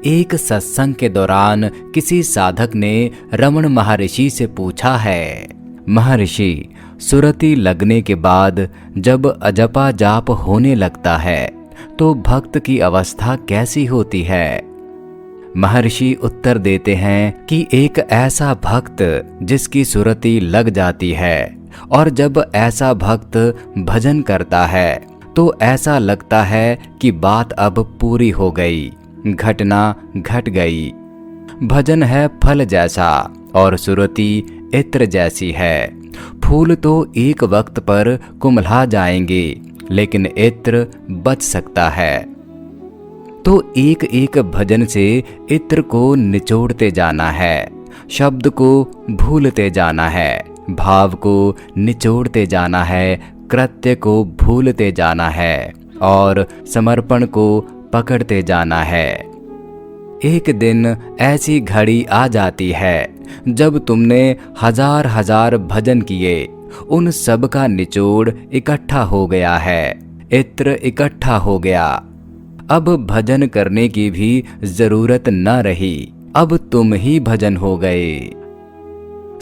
एक सत्संग के दौरान किसी साधक ने रमण महर्षि से पूछा है, महर्षि, सुरति लगने के बाद जब अजपा जाप होने लगता है तो भक्त की अवस्था कैसी होती है? महर्षि उत्तर देते हैं कि एक ऐसा भक्त जिसकी सुरति लग जाती है और जब ऐसा भक्त भजन करता है तो ऐसा लगता है कि बात अब पूरी हो गई, घटना घट गई। भजन है फल जैसा और सुरति इत्र जैसी है। फूल तो एक वक्त पर कुम्हला जाएंगे, लेकिन इत्र बच सकता है। तो एक एक भजन से इत्र को निचोड़ते जाना है, शब्द को भूलते जाना है, भाव को निचोड़ते जाना है, कृत्य को भूलते जाना है और समर्पण को पकड़ते जाना है। एक दिन ऐसी घड़ी आ जाती है जब तुमने हजार हजार भजन किए, उन सब का निचोड़ इकट्ठा हो गया है, इत्र इकट्ठा हो गया। अब भजन करने की भी जरूरत न रही, अब तुम ही भजन हो गए।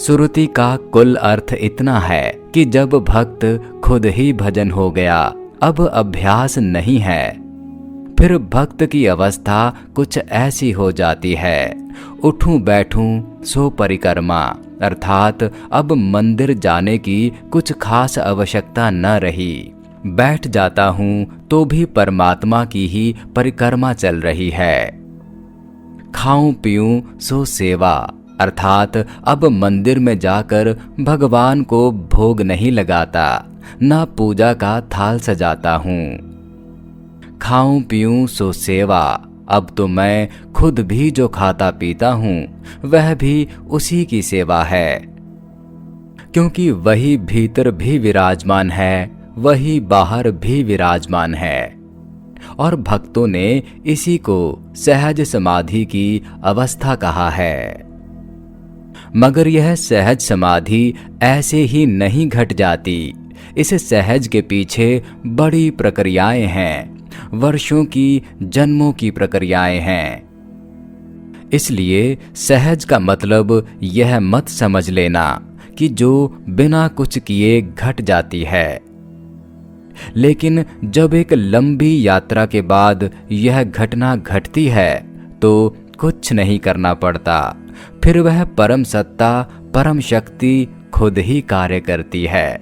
सुरति का कुल अर्थ इतना है कि जब भक्त खुद ही भजन हो गया, अब अभ्यास नहीं है। फिर भक्त की अवस्था कुछ ऐसी हो जाती है, उठूं बैठूं सो परिक्रमा, अर्थात अब मंदिर जाने की कुछ खास आवश्यकता न रही। बैठ जाता हूं तो भी परमात्मा की ही परिक्रमा चल रही है। खाऊं पीऊं सो सेवा, अर्थात अब मंदिर में जाकर भगवान को भोग नहीं लगाता, ना पूजा का थाल सजाता हूं। खाऊं पीऊं सो सेवा, अब तो मैं खुद भी जो खाता पीता हूं वह भी उसी की सेवा है, क्योंकि वही भीतर भी विराजमान है, वही बाहर भी विराजमान है। और भक्तों ने इसी को सहज समाधि की अवस्था कहा है। मगर यह सहज समाधि ऐसे ही नहीं घट जाती। इस सहज के पीछे बड़ी प्रक्रियाएं हैं, वर्षों की, जन्मों की प्रक्रियाएं हैं। इसलिए सहज का मतलब यह मत समझ लेना कि जो बिना कुछ किए घट जाती है। लेकिन जब एक लंबी यात्रा के बाद यह घटना घटती है तो कुछ नहीं करना पड़ता, फिर वह परम सत्ता, परम शक्ति खुद ही कार्य करती है।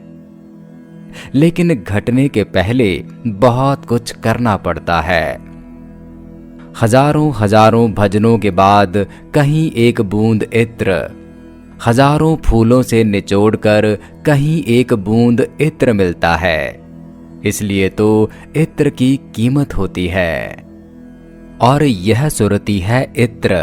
लेकिन घटने के पहले बहुत कुछ करना पड़ता है। हजारों हजारों भजनों के बाद कहीं एक बूंद इत्र, हजारों फूलों से निचोड़कर कहीं एक बूंद इत्र मिलता है। इसलिए तो इत्र की कीमत होती है। और यह सुरति है इत्र।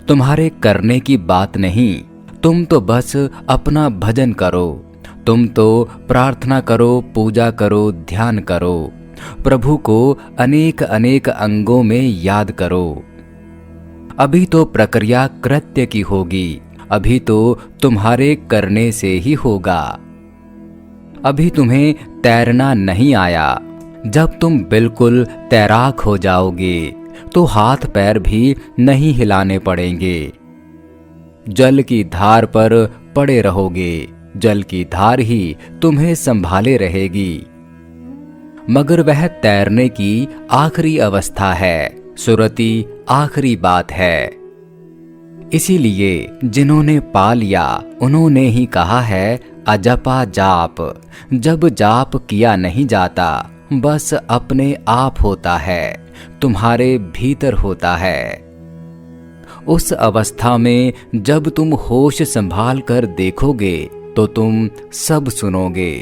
तुम्हारे करने की बात नहीं, तुम तो बस अपना भजन करो, तुम तो प्रार्थना करो, पूजा करो, ध्यान करो, प्रभु को अनेक अनेक अंगों में याद करो। अभी तो प्रक्रिया कृत्य की होगी, अभी तो तुम्हारे करने से ही होगा। अभी तुम्हें तैरना नहीं आया, जब तुम बिल्कुल तैराक हो जाओगे तो हाथ पैर भी नहीं हिलाने पड़ेंगे। जल की धार पर पड़े रहोगे, जल की धार ही तुम्हें संभाले रहेगी। मगर वह तैरने की आखिरी अवस्था है, सुरति आखिरी बात है। इसीलिए जिन्होंने पा लिया उन्होंने ही कहा है अजपा जाप। जब जाप किया नहीं जाता, बस अपने आप होता है, तुम्हारे भीतर होता है। उस अवस्था में जब तुम होश संभाल कर देखोगे तो तुम सब सुनोगे।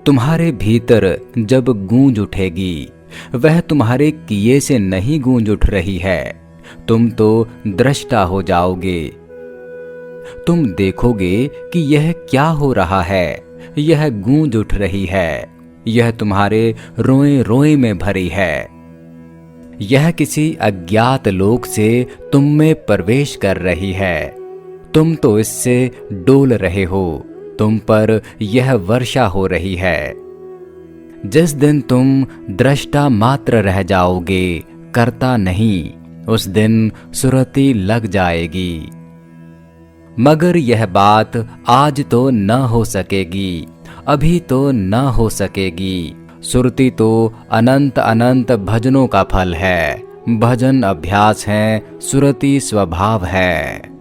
तुम्हारे भीतर जब गूंज उठेगी, वह तुम्हारे किए से नहीं गूंज उठ रही है, तुम तो दृष्टा हो जाओगे। तुम देखोगे कि यह क्या हो रहा है, यह गूंज उठ रही है, यह तुम्हारे रोए रोए में भरी है। यह किसी अज्ञात लोक से तुम में प्रवेश कर रही है, तुम तो इससे डोल रहे हो, तुम पर यह वर्षा हो रही है। जिस दिन तुम दृष्टा मात्र रह जाओगे, करता नहीं, उस दिन सुरती लग जाएगी। मगर यह बात आज तो न हो सकेगी, अभी तो न हो सकेगी। सुरती तो अनंत अनंत भजनों का फल है। भजन अभ्यास है, सुरती स्वभाव है।